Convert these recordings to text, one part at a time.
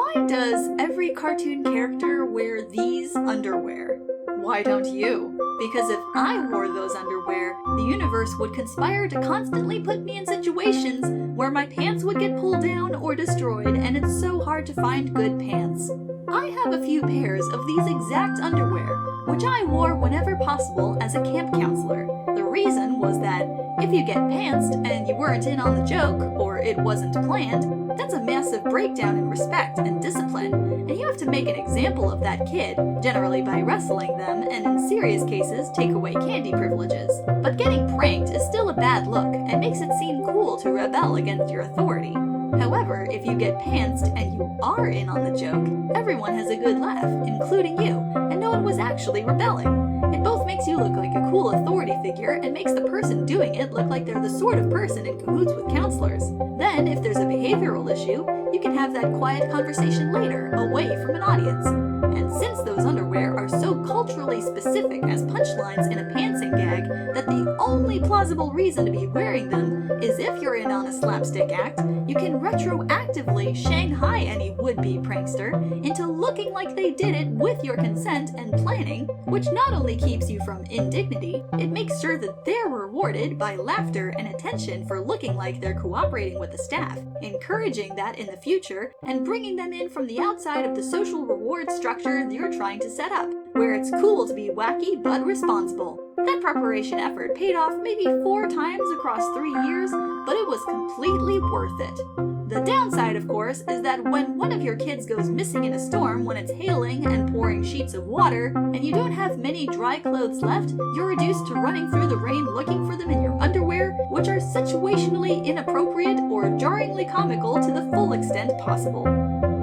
Why does every cartoon character wear these underwear? Why don't you? Because if I wore those underwear, the universe would conspire to constantly put me in situations where my pants would get pulled down or destroyed, and it's so hard to find good pants. I have a few pairs of these exact underwear, which I wore whenever possible as a camp counselor. The reason was that if you get pantsed and you weren't in on the joke, or it wasn't planned, that's a massive breakdown in respect and discipline, and you have to make an example of that kid, generally by wrestling them, and in serious cases, take away candy privileges. But getting pranked is still a bad look, and makes it seem cool to rebel against your authority. However, if you get pantsed and you are in on the joke, everyone has a good laugh, including you, and no one was actually rebelling. It both makes you look like a cool authority figure and makes the person doing it look like they're the sort of person in cahoots with counselors. Then, if there's a behavioral issue, you can have that quiet conversation later, away from an audience. And since those underwear are so culturally specific as punchlines in a pantsing gag, that the only plausible reason to be wearing them is if you're in on a slapstick act, you can retroactively Shanghai any would-be prankster into looking like they did it with your consent and planning, which not only keeps you from indignity, it makes sure that they're rewarded by laughter and attention for looking like they're cooperating with the staff, encouraging that in the future, and bringing them in from the outside of the social reward structure you're trying to set up, where it's cool to be wacky but responsible. That preparation effort paid off maybe 4 times across 3 years, but it was completely worth it. The downside, of course, is that when one of your kids goes missing in a storm when it's hailing and pouring sheets of water, and you don't have many dry clothes left, you're reduced to running through the rain looking for them in your underwear, which are situationally inappropriate or jarringly comical to the full extent possible.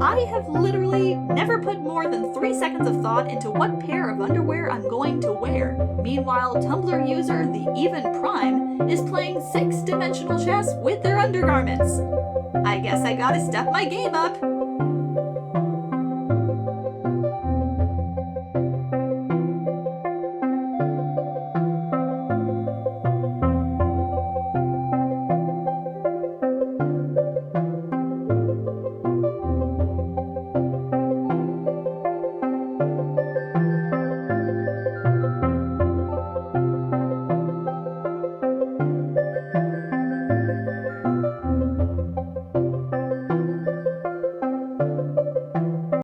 I have literally never put more than 3 seconds of thought into what pair of underwear I'm going to wear. Meanwhile, Tumblr user The Even Prime is playing 6-dimensional chess with their undergarments. I guess I gotta step my game up.